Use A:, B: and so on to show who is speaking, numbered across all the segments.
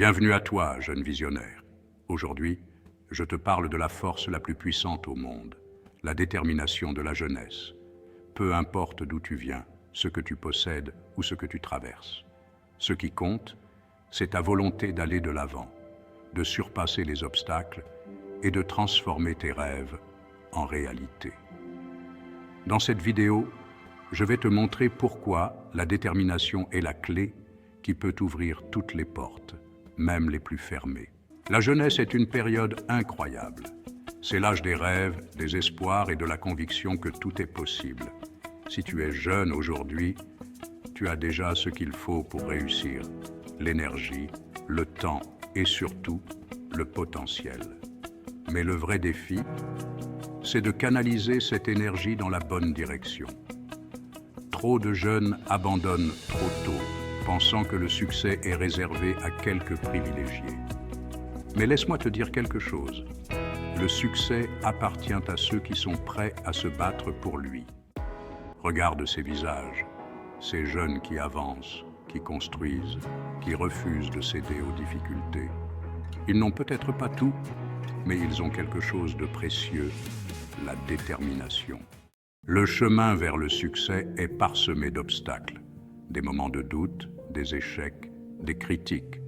A: Bienvenue à toi, jeune visionnaire. Aujourd'hui, je te parle de la force la plus puissante au monde, la détermination de la jeunesse. Peu importe d'où tu viens, ce que tu possèdes ou ce que tu traverses. Ce qui compte, c'est ta volonté d'aller de l'avant, de surpasser les obstacles et de transformer tes rêves en réalité. Dans cette vidéo, je vais te montrer pourquoi la détermination est la clé qui peut ouvrir toutes les portes, même les plus fermées. La jeunesse est une période incroyable. C'est l'âge des rêves, des espoirs et de la conviction que tout est possible. Si tu es jeune aujourd'hui, tu as déjà ce qu'il faut pour réussir. L'énergie, le temps et surtout le potentiel. Mais le vrai défi, c'est de canaliser cette énergie dans la bonne direction. Trop de jeunes abandonnent trop tôt, pensant que le succès est réservé à quelques privilégiés. Mais laisse-moi te dire quelque chose. Le succès appartient à ceux qui sont prêts à se battre pour lui. Regarde ces visages, ces jeunes qui avancent, qui construisent, qui refusent de céder aux difficultés. Ils n'ont peut-être pas tout, mais ils ont quelque chose de précieux, la détermination. Le chemin vers le succès est parsemé d'obstacles, des moments de doute, des échecs, des critiques.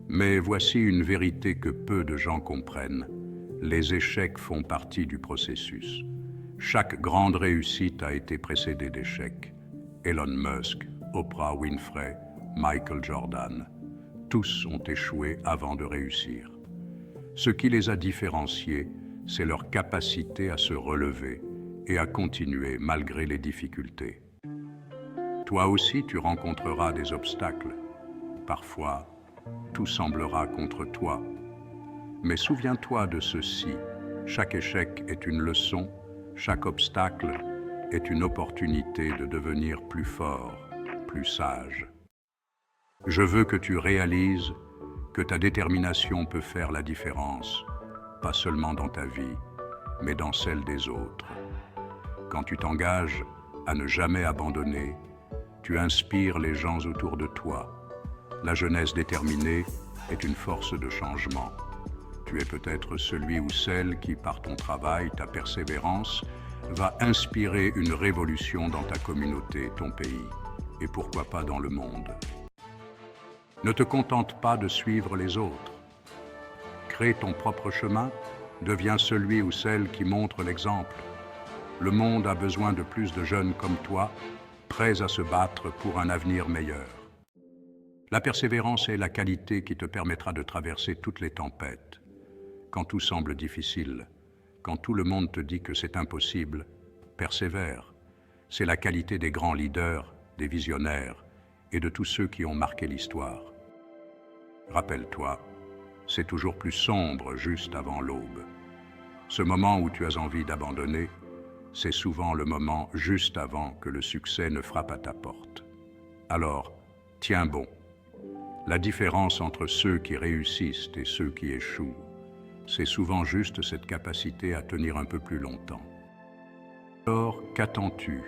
A: Mais voici une vérité que peu de gens comprennent. Les échecs font partie du processus. Chaque grande réussite a été précédée d'échecs. Elon Musk, Oprah Winfrey, Michael Jordan, tous ont échoué avant de réussir. Ce qui les a différenciés, c'est leur capacité à se relever et à continuer malgré les difficultés. Toi aussi, tu rencontreras des obstacles. Parfois, tout semblera contre toi. Mais souviens-toi de ceci, chaque échec est une leçon, chaque obstacle est une opportunité de devenir plus fort, plus sage. Je veux que tu réalises que ta détermination peut faire la différence, pas seulement dans ta vie, mais dans celle des autres. Quand tu t'engages à ne jamais abandonner, tu inspires les gens autour de toi. La jeunesse déterminée est une force de changement. Tu es peut-être celui ou celle qui, par ton travail, ta persévérance, va inspirer une révolution dans ta communauté, ton pays, et pourquoi pas dans le monde. Ne te contente pas de suivre les autres. Crée ton propre chemin, deviens celui ou celle qui montre l'exemple. Le monde a besoin de plus de jeunes comme toi, prêts à se battre pour un avenir meilleur. La persévérance est la qualité qui te permettra de traverser toutes les tempêtes. Quand tout semble difficile, quand tout le monde te dit que c'est impossible, persévère. C'est la qualité des grands leaders, des visionnaires et de tous ceux qui ont marqué l'histoire. Rappelle-toi, c'est toujours plus sombre juste avant l'aube. Ce moment où tu as envie d'abandonner, c'est souvent le moment juste avant que le succès ne frappe à ta porte. Alors, tiens bon. La différence entre ceux qui réussissent et ceux qui échouent, c'est souvent juste cette capacité à tenir un peu plus longtemps. Alors, qu'attends-tu?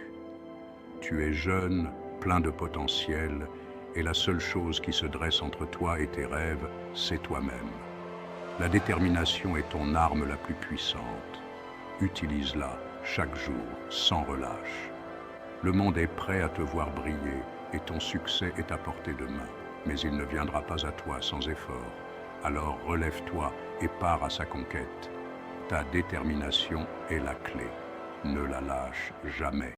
A: Tu es jeune, plein de potentiel, et la seule chose qui se dresse entre toi et tes rêves, c'est toi-même. La détermination est ton arme la plus puissante. Utilise-la chaque jour, sans relâche. Le monde est prêt à te voir briller, et ton succès est à portée de main. Mais il ne viendra pas à toi sans effort. Alors relève-toi et pars à sa conquête. Ta détermination est la clé. Ne la lâche jamais.